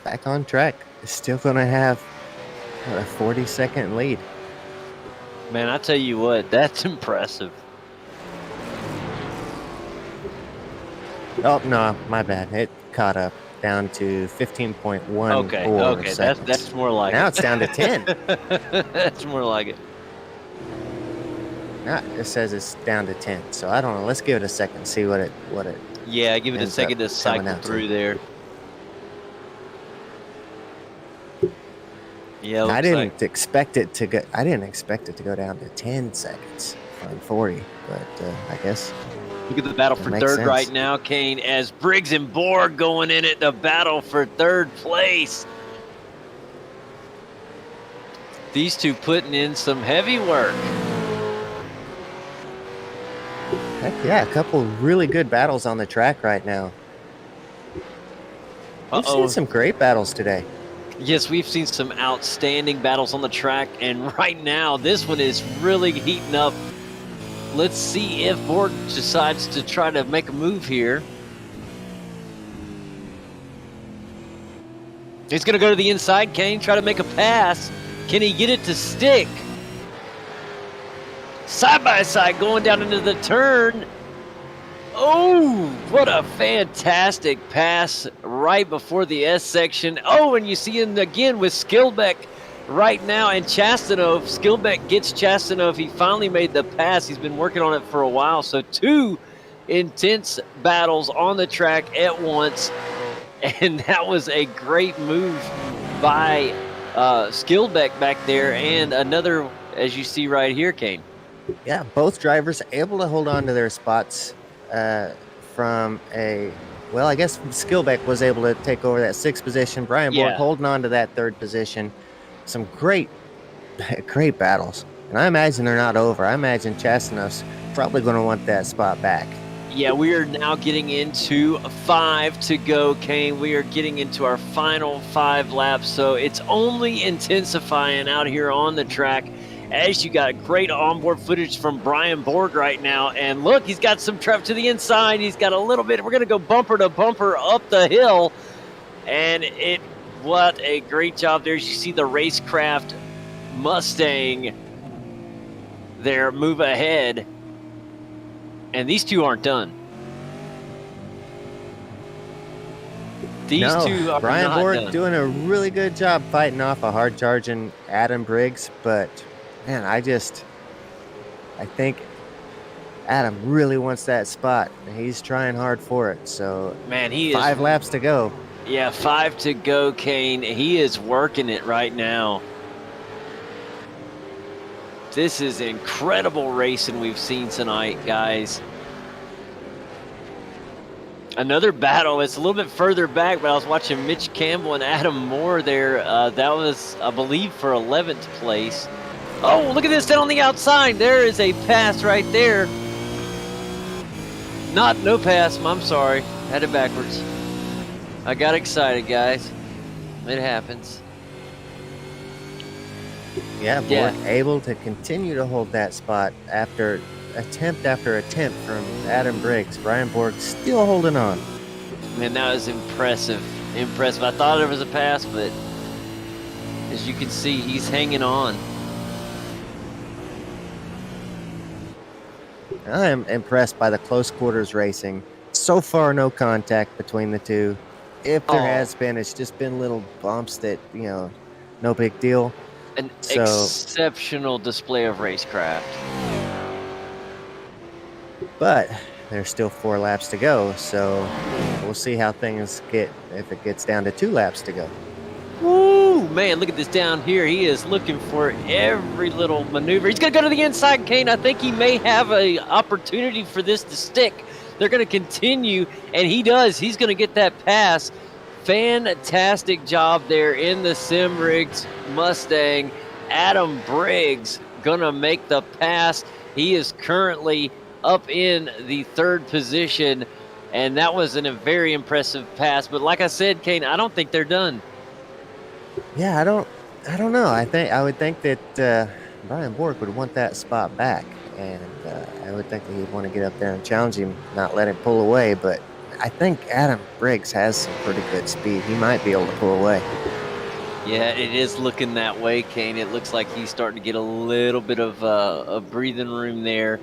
Speaker 6: back on track. Still going to have a 40-second lead.
Speaker 5: Man, I tell you what, that's impressive.
Speaker 6: Oh, no, my bad. It caught up down to 15.1.
Speaker 5: Okay, that's more like
Speaker 6: now
Speaker 5: it.
Speaker 6: It's down to 10.
Speaker 5: That's more like it.
Speaker 6: Now it says it's down to 10. So I don't know. Let's give it a second, see what it.
Speaker 5: Yeah, give it a second to cycle through there. Yeah,
Speaker 6: I didn't expect it to go. I didn't expect it to go down to 10 seconds on 40, but I guess.
Speaker 5: Look at the battle for third right now, Kane, as Briggs and Borg going in it, the battle for 3rd place. These two putting in some heavy work.
Speaker 6: Heck yeah, a couple really good battles on the track right now. We've seen some great battles today.
Speaker 5: Yes, we've seen some outstanding battles on the track, and right now this one is really heating up. Let's see if Borg decides to try to make a move here. He's going to go to the inside, Kane, try to make a pass. Can he get it to stick? Side by side going down into the turn. Oh, what a fantastic pass right before the S section. Oh, and you see him again with Skillbeck right now and Chastanov. Skillbeck gets Chastanov. He finally made the pass. He's been working on it for a while. So 2 intense battles on the track at once. And that was a great move by Skillbeck back there. And another, as you see right here, Kane.
Speaker 6: Yeah, both drivers able to hold on to their spots from a, well, I guess Skillbeck was able to take over that 6th position. Brian Borg holding on to that 3rd position. Some great battles. And I imagine they're not over. I imagine Chastanov's probably going to want that spot back.
Speaker 5: Yeah, we are now getting into 5 to go, Kane. We are getting into our final 5 laps. So it's only intensifying out here on the track. As you got great onboard footage from Brian Borg right now. And look, he's got some traffic to the inside. He's got a little bit. We're going to go bumper to bumper up the hill. And what a great job there. As you see the Racecraft Mustang there move ahead. And these 2 aren't done. These 2 are
Speaker 6: Brian
Speaker 5: not
Speaker 6: Borg
Speaker 5: done.
Speaker 6: doing a really good job fighting off a hard charging Adam Briggs, but man, I think Adam really wants that spot. He's trying hard for it. So
Speaker 5: man, he
Speaker 6: 5 laps to go.
Speaker 5: Yeah, 5 to go, Kane. He is working it right now. This is incredible racing we've seen tonight, guys. Another battle. It's a little bit further back, but I was watching Mitch Campbell and Adam Moore there. That was, I believe, for 11th place. Oh, look at this down on the outside. There is a pass right there. No pass. I'm sorry. Had it backwards. I got excited, guys. It happens.
Speaker 6: Yeah, Borg able to continue to hold that spot after attempt from Adam Briggs. Brian Borg still holding on.
Speaker 5: Man, that was impressive. Impressive. I thought there was a pass, but as you can see, he's hanging on.
Speaker 6: I am impressed by the close quarters racing. So far, no contact between the 2. If there has been, it's just been little bumps that, no big deal.
Speaker 5: An exceptional display of racecraft.
Speaker 6: But there's still 4 laps to go, so we'll see how things get if it gets down to 2 laps to go.
Speaker 5: Woo! Man, look at this down here. He is looking for every little maneuver. He's going to go to the inside, Kane. I think he may have an opportunity for this to stick. They're going to continue, and he does. He's going to get that pass. Fantastic job there in the Simrigs Mustang. Adam Briggs going to make the pass. He is currently up in the 3rd position, and that was a very impressive pass. But like I said, Kane, I don't think they're done.
Speaker 6: Yeah, I don't know. I would think that Brian Borg would want that spot back, and I would think that he'd want to get up there and challenge him, not let him pull away. But I think Adam Briggs has some pretty good speed. He might be able to pull away.
Speaker 5: Yeah, it is looking that way, Kane. It looks like he's starting to get a little bit of breathing room there.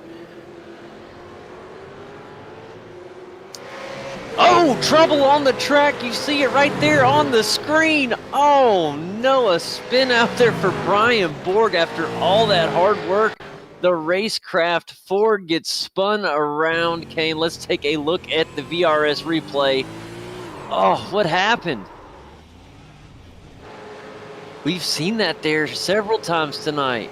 Speaker 5: Oh, trouble on the track. You see it right there on the screen. Oh, no, a spin out there for Brian Borg after all that hard work. The Racecraft Ford gets spun around, Kane. Let's take a look at the VRS replay. Oh, what happened? We've seen that there several times tonight.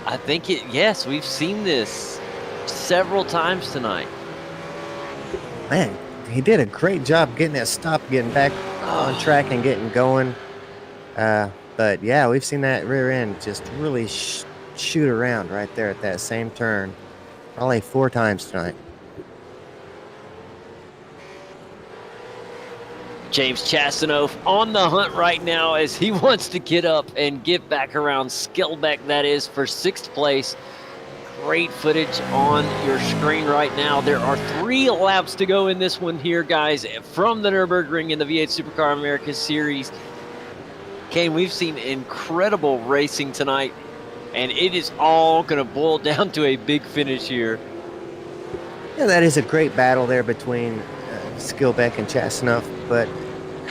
Speaker 5: I think yes, we've seen this several times tonight.
Speaker 6: Man, he did a great job getting that stop, getting back on track and getting going. But yeah, we've seen that rear end just really shoot around right there at that same turn. Probably 4 times tonight.
Speaker 5: James Chastanoff on the hunt right now as he wants to get up and get back around Skillbeck, that is, for 6th place. great footage on your screen right now. There are 3 laps to go in this one here, guys, from the Nurburgring in the V8 Supercar America Series. Kane, we've seen incredible racing tonight, and it is all going to boil down to a big finish here.
Speaker 6: Yeah, that is a great battle there between Skillbeck and Chastanoff, but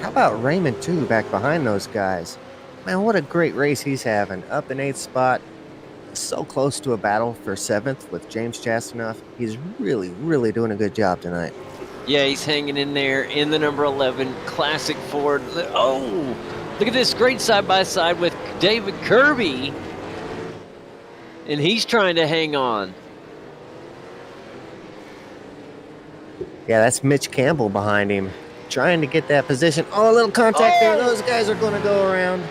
Speaker 6: how about Raymond too, back behind those guys? Man, what a great race he's having. Up in 8th spot, so close to a battle for 7th with James Chastanoff. He's really, really doing a good job tonight.
Speaker 5: Yeah, he's hanging in there in the number 11 Classic Ford. Oh, look at this great side-by-side with David Kirby, and he's trying to hang on.
Speaker 6: Yeah, that's Mitch Campbell behind him, trying to get that position. Oh, a little contact there. Those guys are going to go around.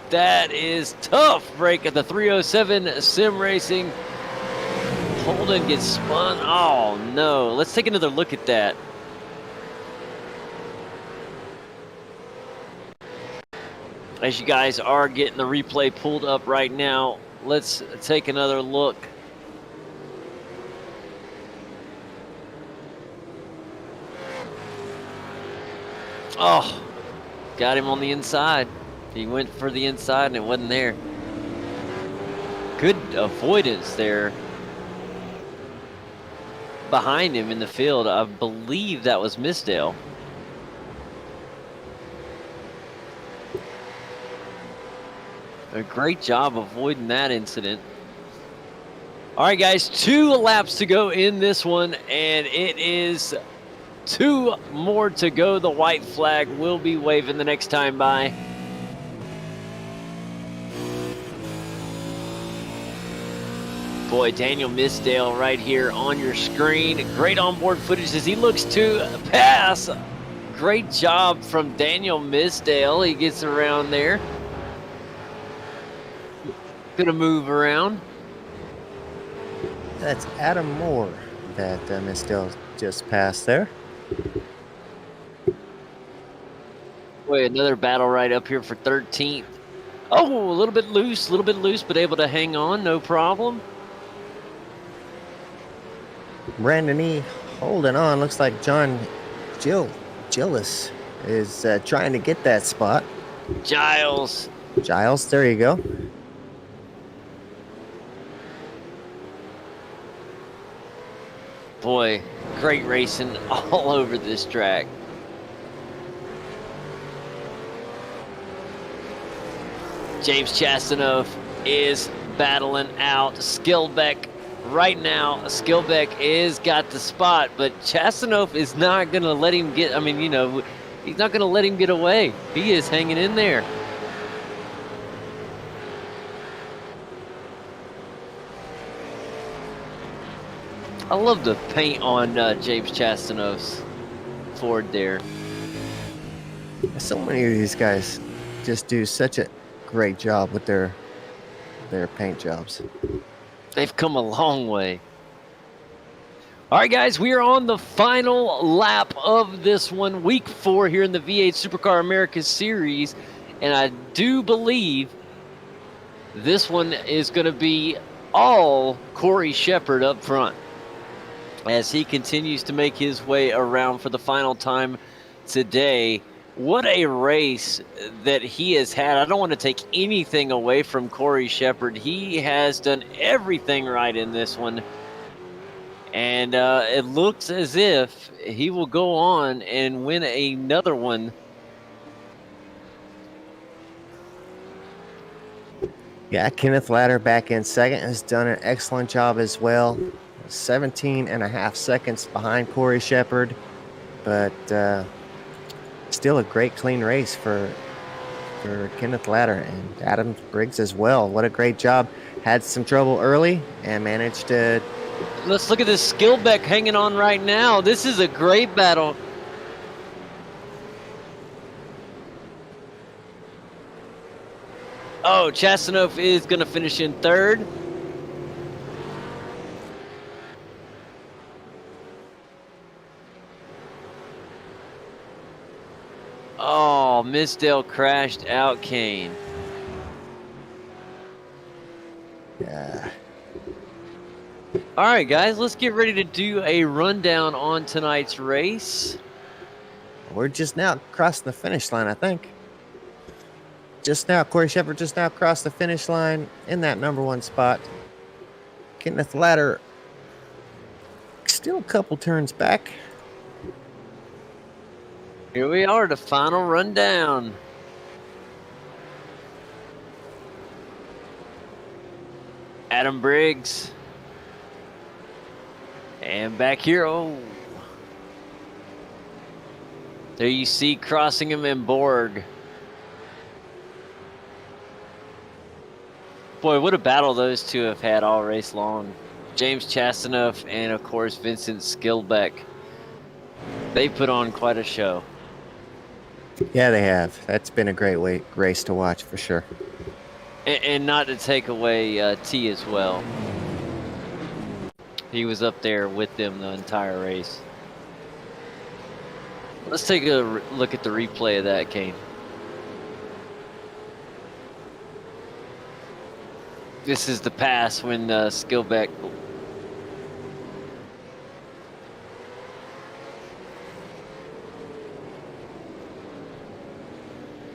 Speaker 5: That is tough break at the 307 Sim Racing. Holden gets spun. Oh, no. Let's take another look at that. As you guys are getting the replay pulled up right now, let's take another look. Oh, got him on the inside. He went for the inside and it wasn't there. Good avoidance there. Behind him in the field, I believe that was Misdale. A great job avoiding that incident. All right, guys, 2 laps to go in this one, and it is 2 more to go. The white flag will be waving the next time by. Boy, Daniel Misdale right here on your screen. Great onboard footage as he looks to pass. Great job from Daniel Misdale. He gets around there. Gonna move around.
Speaker 6: That's Adam Moore that Misdale just passed there.
Speaker 5: Boy, another battle right up here for 13th. Oh, a little bit loose, but able to hang on, no problem.
Speaker 6: Brandon E. holding on. Looks like John Gillis is trying to get that spot.
Speaker 5: Giles,
Speaker 6: there you go.
Speaker 5: boy, great racing all over this track. James Chastanoff is battling out Skillbeck right now. Skillbeck is got the spot, but Chastanoff is not going to let him get, I mean, you know, he's not going to let him get away. He is hanging in there. I love the paint on James Chastanoff's Ford there.
Speaker 6: So many of these guys just do such a great job with their paint jobs.
Speaker 5: They've come a long way. All right, guys, we are on the final lap of this one, week 4 here in the V8 Supercar America Series, and I do believe this one is going to be all Corey Shepard up front as he continues to make his way around for the final time today. What a race that he has had. I don't want to take anything away from Corey Shepard. He has done everything right in this one. And it looks as if he will go on and win another one.
Speaker 6: Yeah, Kenneth Latter back in second has done an excellent job as well. 17.5 seconds behind Corey Shepard, but still a great clean race for Kenneth Latter and Adam Briggs as well. What a great job. Had some trouble early and managed to.
Speaker 5: Let's look at this Skillbeck hanging on right now. This is a great battle. Oh, Chastanoff is going to finish in third. Oh, Misdale crashed out Kane.
Speaker 6: Yeah.
Speaker 5: All right, guys, let's get ready to do a rundown on tonight's race.
Speaker 6: We're just now crossing the finish line, I think. Just now, Corey Shepard just now crossed the finish line in that number 1 spot. Kenneth Ladder still a couple turns back.
Speaker 5: Here we are, the final rundown. Adam Briggs. And back here, oh. There you see Crossingham and Borg. Boy, what a battle those two have had all race long. James Chastanoff and, of course, Vincent Skilbeck. They put on quite a show.
Speaker 6: Yeah, they have. That's been a great race to watch for sure.
Speaker 5: And not to take away T as well. He was up there with them the entire race. Let's take a look at the replay of that, Kane. This is the pass when Skilbeck.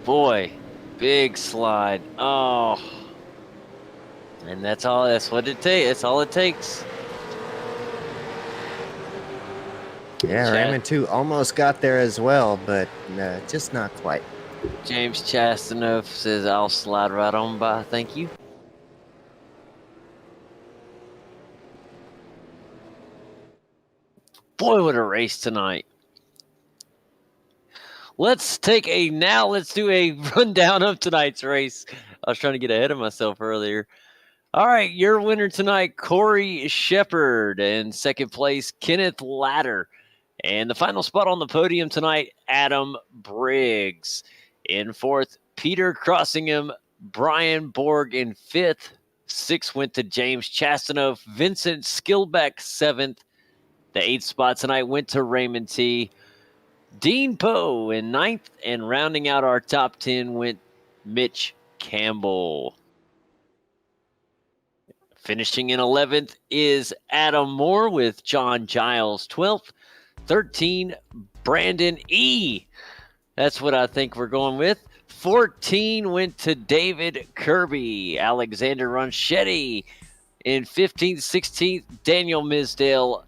Speaker 5: Boy, big slide. Oh. And that's all. That's what it takes. That's all it takes.
Speaker 6: Yeah, Raymond 2 almost got there as well, but just not quite.
Speaker 5: James Chastanoff says, I'll slide right on by. Thank you. Boy, what a race tonight. Let's do a rundown of tonight's race. I was trying to get ahead of myself earlier. All right, your winner tonight, Corey Shepard. In second place, Kenneth Ladder. And the final spot on the podium tonight, Adam Briggs. In fourth, Peter Crossingham, Brian Borg in fifth. Sixth went to James Chastanoff, Vincent Skilbeck, seventh. The eighth spot tonight went to Raymond T. Dean Poe in ninth, and rounding out our top 10 went Mitch Campbell. Finishing in 11th is Adam Moore with John Giles, 12th. 13, Brandon E. That's what I think we're going with. 14 went to David Kirby. Alexander Ronchetti in 15th. 16th, Daniel Misdale.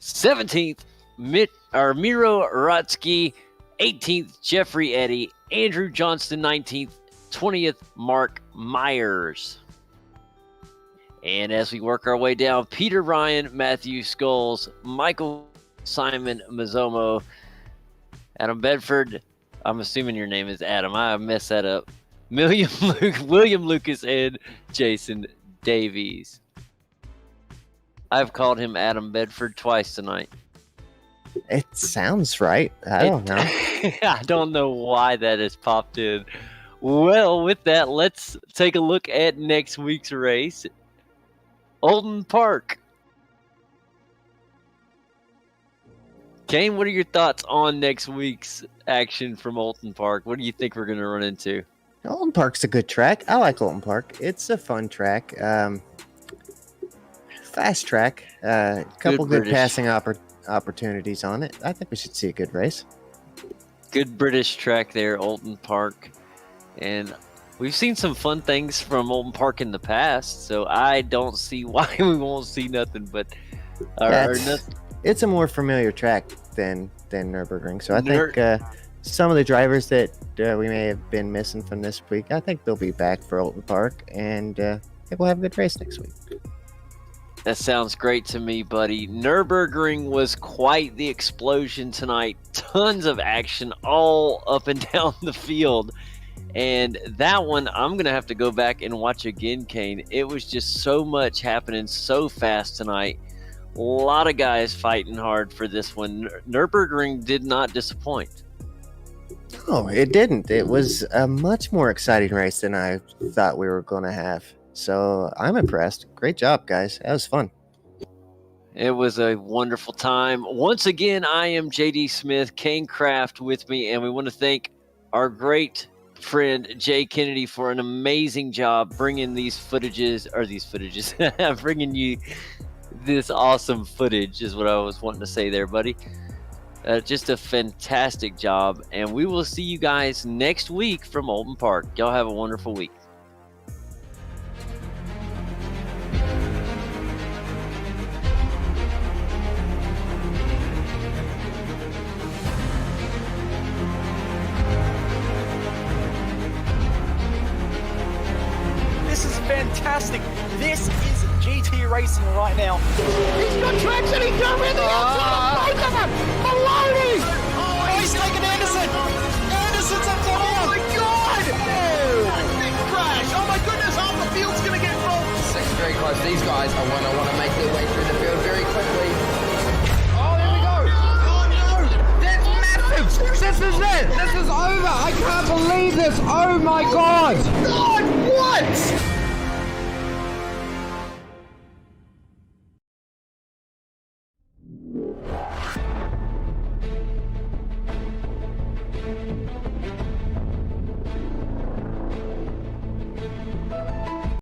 Speaker 5: 17th, Miro Rotsky. 18th, Jeffrey Eddy. Andrew Johnston, 19th. 20th, Mark Myers. And as we work our way down, Peter Ryan, Matthew Scholes, Michael Simon Mazzomo, Adam Bedford. I'm assuming your name is Adam. I messed that up. William Lucas, and Jason Davies. I've called him Adam Bedford twice tonight.
Speaker 6: It sounds right. I don't know.
Speaker 5: I don't know why that has popped in. Well, with that, let's take a look at next week's race. Holden Park. Kane, what are your thoughts on next week's action from Holden Park? What do you think we're going to run into?
Speaker 6: Holden Park's a good track. I like Holden Park. It's a fun track. Fast track. A couple good passing opportunities on it. I think we should see a good race.
Speaker 5: Good British track there, Holden Park. And we've seen some fun things from Holden Park in the past, so I don't see why we won't see nothing but...
Speaker 6: It's a more familiar track than Nurburgring, so I think some of the drivers that we may have been missing from this week, I think they'll be back for Holden Park, and I think we'll have a good race next week.
Speaker 5: That sounds great to me, buddy. Nurburgring was quite the explosion tonight. Tons of action all up and down the field. And that one, I'm going to have to go back and watch again, Kane. It was just so much happening so fast tonight. A lot of guys fighting hard for this one. Nurburgring did not disappoint.
Speaker 6: Oh, it didn't. It was a much more exciting race than I thought we were going to have. So I'm impressed. Great job, guys. That was fun.
Speaker 5: It was a wonderful time. Once again, I am JD Smith, Kane Kraft with me, and we want to thank our great friend Jay Kennedy for an amazing job bringing bringing you this awesome footage is what I was wanting to say there, buddy. Just a fantastic job, and we will see you guys next week from Alton Park. Y'all have a wonderful week.
Speaker 1: This is fantastic. This is GT racing right now.
Speaker 2: He's got traction. He's got everything outside. Both of them. Maloney.
Speaker 1: Oh, he's taking Anderson. Anderson's up the
Speaker 2: Oh
Speaker 1: wall.
Speaker 2: my God. Oh, big crash. Oh my goodness. Half the field's going to get rolled.
Speaker 3: Six very close. These guys are want to make their way through the field very quickly. Oh, there we go. Oh no, that's massive. This is it. This is over. I can't believe this. Oh my God.
Speaker 2: God, what?